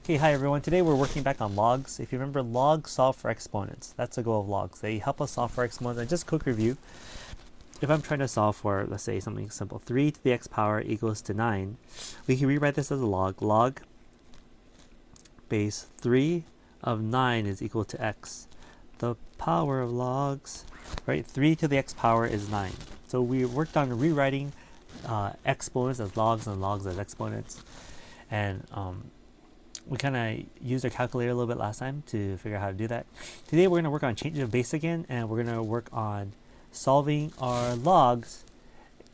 Okay, hi everyone. Today we're working back on logs. If you remember, logs solve for exponents. That's the goal of logs. They help us solve for exponents. And just quick review. If I'm trying to solve for, let's say, something simple, 3 to the x power equals to 9, we can rewrite this as a log. Log base 3 of 9 is equal to x. The power of logs, right? 3 to the x power is 9. So we worked on rewriting exponents as logs and logs as exponents. And we kind of used our calculator a little bit last time to figure out how to do that. Today we're going to work on changing of base again, and we're going to work on solving our logs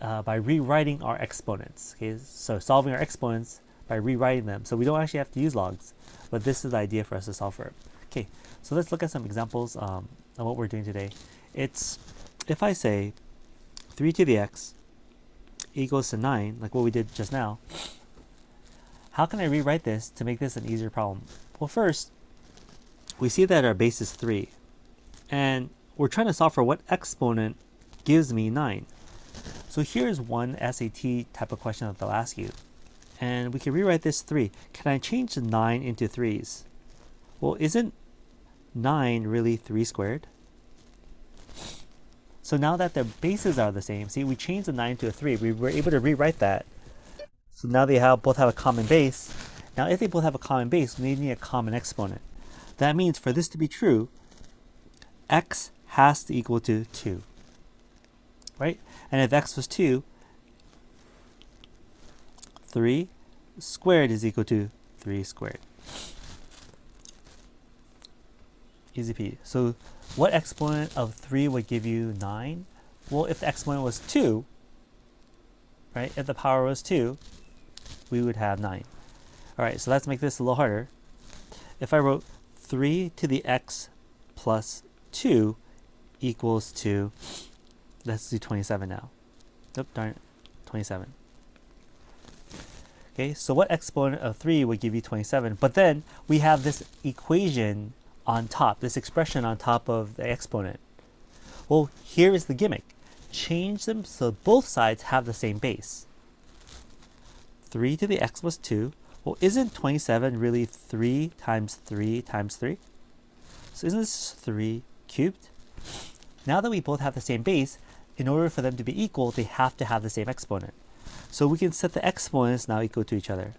by rewriting our exponents. Okay, so solving our exponents by rewriting them. So we don't actually have to use logs, but this is the idea for us to solve for it. Okay, so let's look at some examples of what we're doing today. It's if I say 3 to the x equals to 9, like what we did just now, how can I rewrite this to make this an easier problem? Well, first, we see that our base is 3. And we're trying to solve for what exponent gives me 9. So here's one SAT type of question that they'll ask you. And we can rewrite this 3. Can I change the 9 into 3's? Well, isn't 9 really 3 squared? So now that their bases are the same, see, we changed the 9 to a 3. We were able to rewrite that. So now they both have a common base. Now if they both have a common base, we need a common exponent. That means for this to be true, x has to equal to 2. Right? And if x was 2, 3 squared is equal to 3 squared. Easy peasy. So what exponent of 3 would give you 9? Well, if the exponent was 2, right? If the power was 2, we would have 9. All right, so let's make this a little harder. If I wrote 3 to the x plus 2 equals to, let's do 27 now. Nope, darn it, 27. Okay, so what exponent of 3 would give you 27? But then we have this equation on top, this expression on top of the exponent. Well, here is the gimmick. Change them so both sides have the same base. 3 to the x plus 2. Well, isn't 27 really 3 times 3 times 3? So isn't this 3 cubed? Now that we both have the same base, in order for them to be equal, they have to have the same exponent. So we can set the exponents now equal to each other.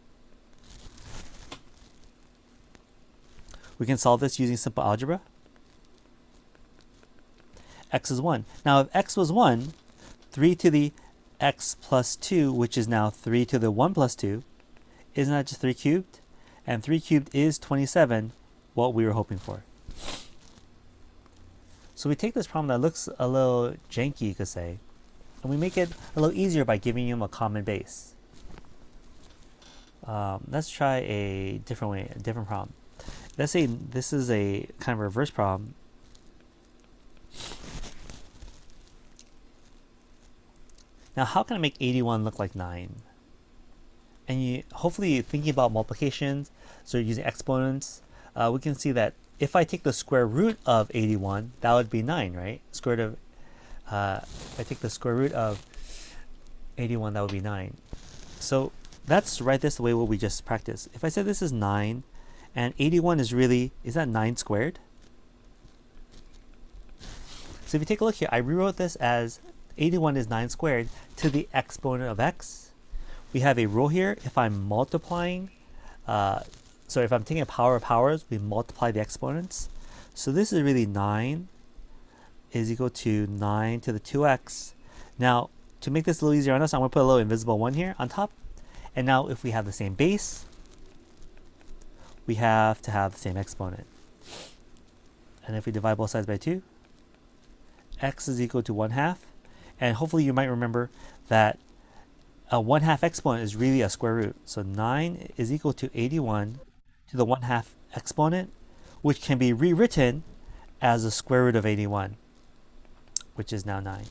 We can solve this using simple algebra. X is 1. Now if x was 1, 3 to the x plus 2, which is now 3 to the 1 plus 2, isn't that just 3 cubed? And 3 cubed is 27, what we were hoping for. So we take this problem that looks a little janky, you could say, and we make it a little easier by giving them a common base. Let's try a different way, a different problem. Let's say this is a kind of reverse problem. Now, how can I make 81 look like 9? And hopefully thinking about multiplications, so using exponents, we can see that if I take the square root of 81, that would be 9, right? Square root of, if I take the square root of 81, that would be 9. So let's write this the way what we just practiced. If I say this is 9, and 81 is really, is that 9 squared? So if you take a look here, I rewrote this as 81 is 9 squared to the exponent of x. We have a rule here. If I'm multiplying, so if I'm taking a power of powers, we multiply the exponents. So this is really 9 is equal to 9 to the 2x. Now, to make this a little easier on us, I'm going to put a little invisible 1 here on top. And now if we have the same base, we have to have the same exponent. And if we divide both sides by 2, x is equal to 1/2. And hopefully you might remember that a 1/2 exponent is really a square root. So 9 is equal to 81 to the 1/2 exponent, which can be rewritten as the square root of 81, which is now 9.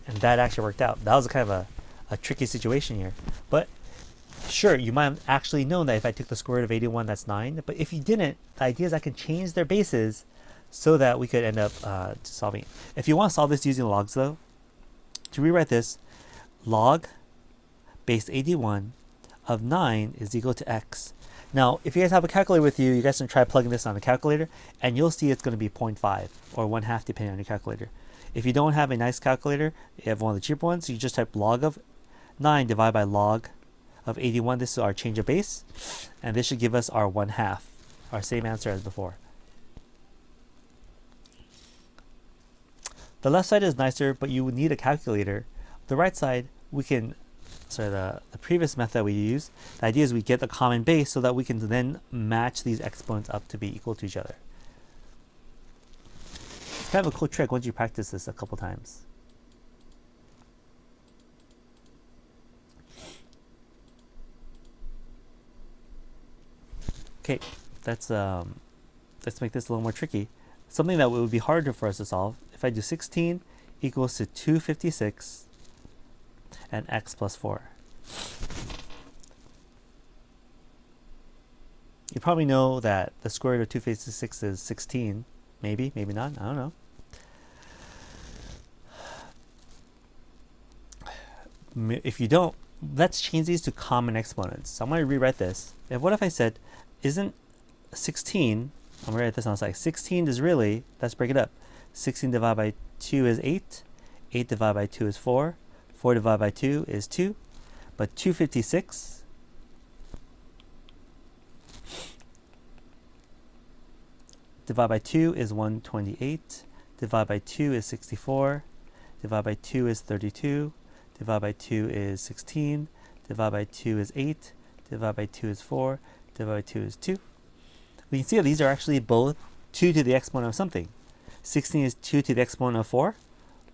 And that actually worked out. That was kind of a tricky situation here. But sure, you might have actually known that if I took the square root of 81, that's 9. But if you didn't, the idea is I can change their bases so that we could end up solving it. If you want to solve this using logs, though, to rewrite this, log base 81 of 9 is equal to x. Now, if you guys have a calculator with you, you guys can try plugging this on a calculator, and you'll see it's going to be 0.5 or 1/2 depending on your calculator. If you don't have a nice calculator, you have one of the cheaper ones, you just type log of 9 divided by log of 81. This is our change of base, and this should give us our 1/2, our same answer as before. The left side is nicer, but you would need a calculator. The right side, we can, the previous method we used, the idea is we get the common base so that we can then match these exponents up to be equal to each other. It's kind of a cool trick once you practice this a couple times. Okay, let's make this a little more tricky. Something that would be harder for us to solve. If I do 16 equals to 256 and x plus 4. You probably know that the square root of 256 is 16. Maybe, maybe not. I don't know. If you don't, let's change these to common exponents. So I'm going to rewrite this. What if I said, isn't 16, I'm going to write this on the side. 16 is really, let's break it up. 16 divided by 2 is 8. 8 divided by 2 is 4. 4 divided by 2 is 2. But 256 divided by 2 is 128. Divided by 2 is 64. Divided by 2 is 32. Divided by 2 is 16. Divided by 2 is 8. Divided by 2 is 4. Divided by 2 is 2. We can see that these are actually both 2 to the exponent of something. 16 is 2 to the exponent of 4.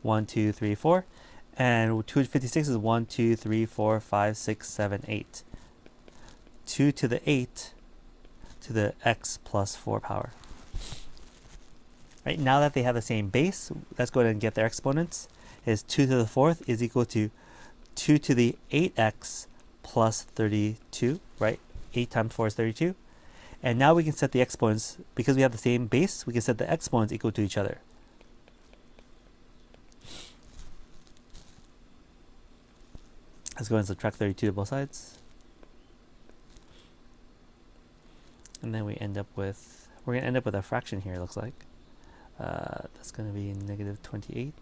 1, 2, 3, 4. And 256 is 1, 2, 3, 4, 5, 6, 7, 8. 2 to the 8 to the x plus 4 power. Right, now that they have the same base, let's go ahead and get their exponents. Is 2 to the 4th is equal to 2 to the 8x plus 32, right? 8 times 4 is 32. And now we can set the exponents, because we have the same base, we can set the exponents equal to each other. Let's go ahead and subtract 32 to both sides. And then we end up with, we're going to end up with a fraction here, it looks like. That's going to be negative 28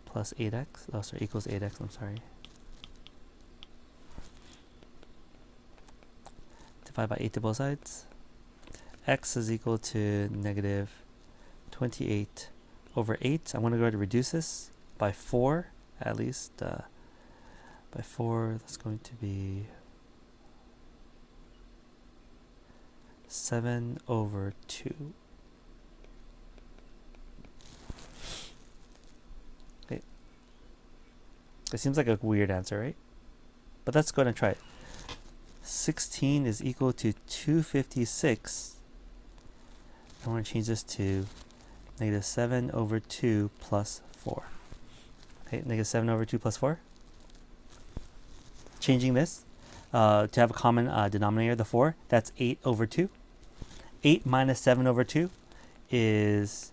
plus 8x, oh sorry, equals 8x, I'm sorry. Divide by 8 to both sides. X is equal to negative 28 over 8. I'm going to go ahead and reduce this by 4, at least. By 4, that's going to be 7 over 2. Okay. It seems like a weird answer, right? But let's go ahead and try it. 16 is equal to 256. And we're going to change this to negative 7 over 2 plus 4. Okay, negative 7 over 2 plus 4. Changing this to have a common denominator, the 4, that's 8 over 2. 8 minus 7 over 2 is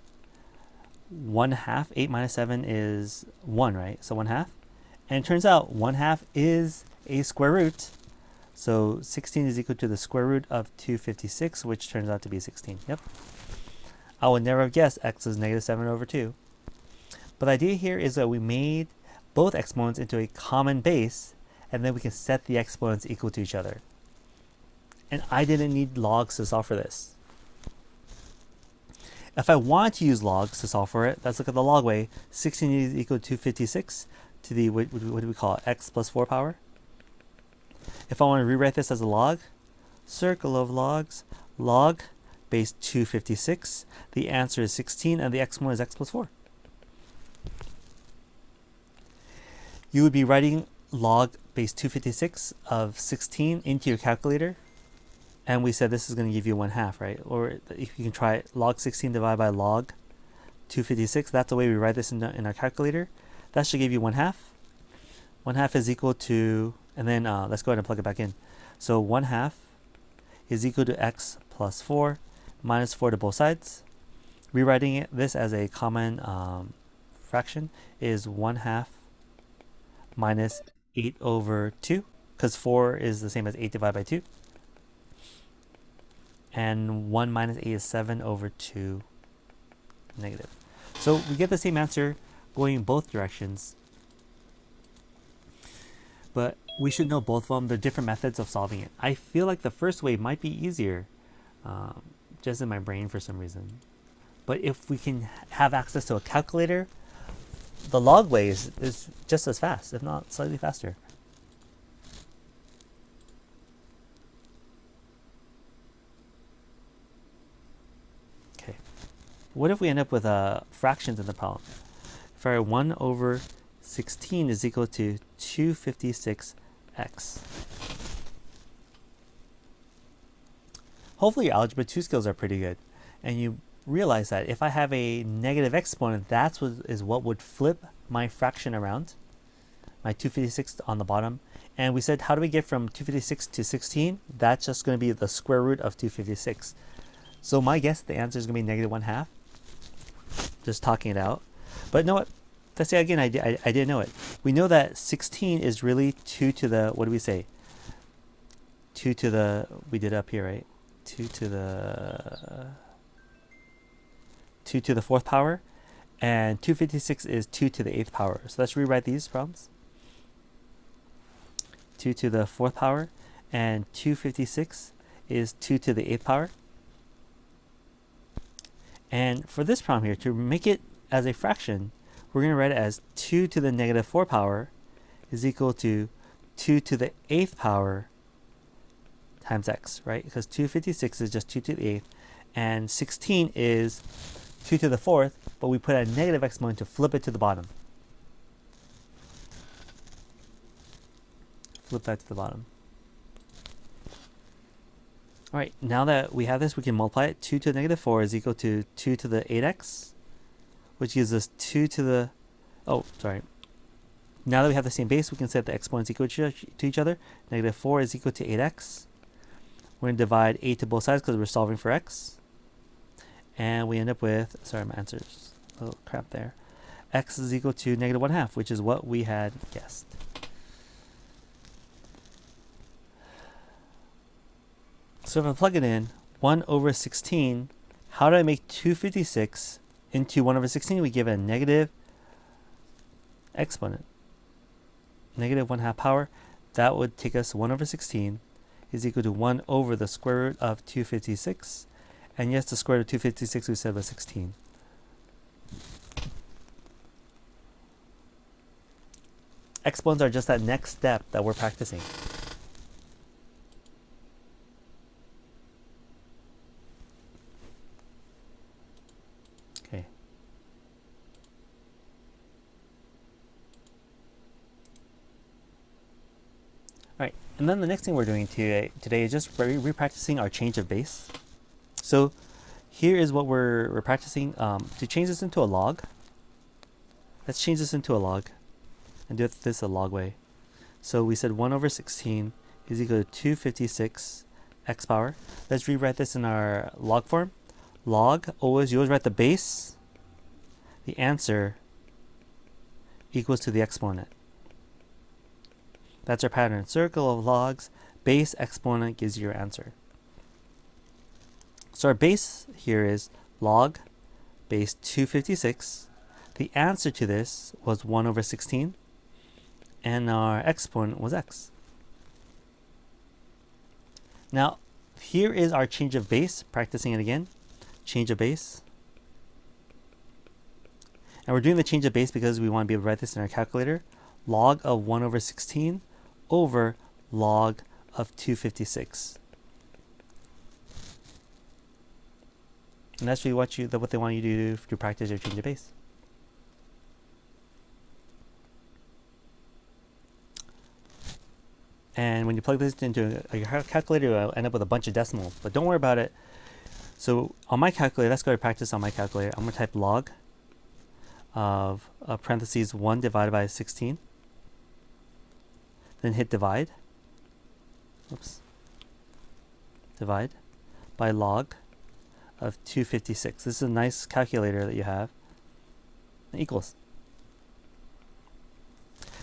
1/2. 8 minus 7 is 1, right? So 1/2. And it turns out 1/2 is a square root. So 16 is equal to the square root of 256, which turns out to be 16. Yep. I would never have guessed x is negative 7 over 2. But the idea here is that we made both exponents into a common base, and then we can set the exponents equal to each other. And I didn't need logs to solve for this. If I want to use logs to solve for it, let's look at the log way. 16 is equal to 256 to the, what do we call it, x plus 4 power. If I want to rewrite this as a log, circle of logs, log base 256, the answer is 16 and the exponent is x plus 4. You would be writing log base 256 of 16 into your calculator, and we said this is going to give you 1/2, right? Or if you can try it, log 16 divided by log 256, that's the way we write this in our calculator. That should give you 1/2. 1/2 is equal to, and then let's go ahead and plug it back in. So 1/2 is equal to x plus 4 minus 4 to both sides. Rewriting this as a common fraction is 1/2 minus 8 over 2, because 4 is the same as 8 divided by 2. And 1 minus 8 is 7 over 2 negative. So we get the same answer going both directions. But we should know both of them. They're different methods of solving it. I feel like the first way might be easier, just in my brain for some reason. But if we can have access to a calculator, the log way is just as fast, if not slightly faster. Okay. What if we end up with fractions in the problem? If our 1 over 16 is equal to 256x. Hopefully your algebra 2 skills are pretty good, and you realize that if I have a negative exponent, that's what would flip my fraction around, my 256 on the bottom. And we said, how do we get from 256 to 16? That's just going to be the square root of 256. So my guess, the answer is going to be negative 1/2. Just talking it out. But know what? Let's say again, I didn't know it. We know that 16 is really 2 to the, what do we say? 2 to the, we did up here, right? 2 to the 4th power, and 256 is 2 to the 8th power. So let's rewrite these problems. 2 to the 4th power, and 256 is 2 to the 8th power. And for this problem here, to make it as a fraction, we're going to write it as 2 to the negative 4 power is equal to 2 to the 8th power times x, right? Because 256 is just 2 to the 8th, and 16 is 2 to the 4th, but we put a negative exponent to flip it to the bottom. Flip that to the bottom. All right, now that we have this, we can multiply it. 2 to the negative 4 is equal to 2 to the 8x, which gives us 2 to the, oh, sorry. Now that we have the same base, we can set the exponents equal to each other. Negative 4 is equal to 8x. We're going to divide 8 to both sides because we're solving for x. And we end up with, sorry, my answer's a little crap there. X is equal to negative 1/2, which is what we had guessed. So if I plug it in, 1 over 16, how do I make 256 into 1 over 16? We give it a negative exponent. Negative 1/2 power. That would take us 1 over 16 is equal to 1 over the square root of 256. And yes, the square root of 256 we said was 16. Exponents are just that next step that we're practicing. Okay. All right, and then the next thing we're doing today is just repracticing our change of base. So here is what we're practicing. To change this into a log, let's change this into a log and do this a log way. So we said 1 over 16 is equal to 256 x power. Let's rewrite this in our log form. Log, you always write the base, the answer equals to the exponent. That's our pattern. Circle of logs, base exponent gives you your answer. So our base here is log base 256. The answer to this was 1 over 16. And our exponent was x. Now, here is our change of base. Practicing it again. Change of base. And we're doing the change of base because we want to be able to write this in our calculator. Log of 1 over 16 over log of 256. And that's really what they want you to do to practice your change of base. And when you plug this into a calculator, you'll end up with a bunch of decimals. But don't worry about it. So on my calculator, let's go to practice on my calculator. I'm going to type log of parentheses 1 divided by 16. Then hit divide. Oops. Divide by log of 256. This is a nice calculator that you have. Equals.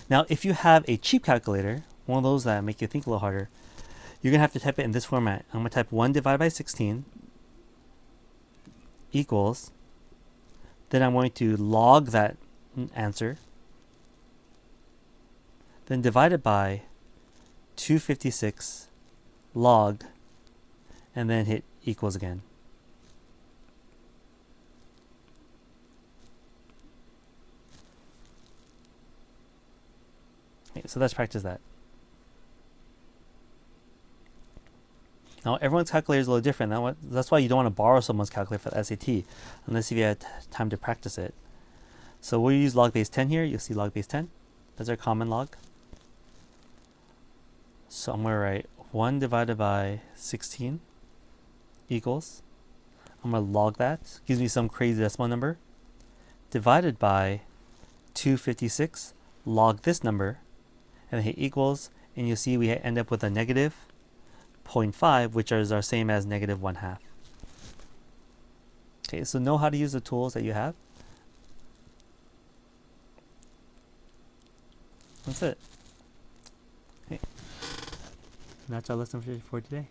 Now, if you have a cheap calculator, one of those that make you think a little harder, you're going to have to type it in this format. I'm going to type 1 divided by 16 equals, then I'm going to log that answer, then divide it by 256 log, and then hit equals again. Okay, so let's practice that. Now, everyone's calculator is a little different. That's why you don't want to borrow someone's calculator for the SAT, unless if you had time to practice it. So we'll use log base 10 here. You'll see log base 10. That's our common log. So I'm going to write 1 divided by 16 equals, I'm going to log that. Gives me some crazy decimal number. Divided by 256, log this number, and then hit equals, and you'll see we end up with a negative 0.5, which is our same as negative 1/2. Okay, so know how to use the tools that you have. That's it. Okay. That's our lesson for today.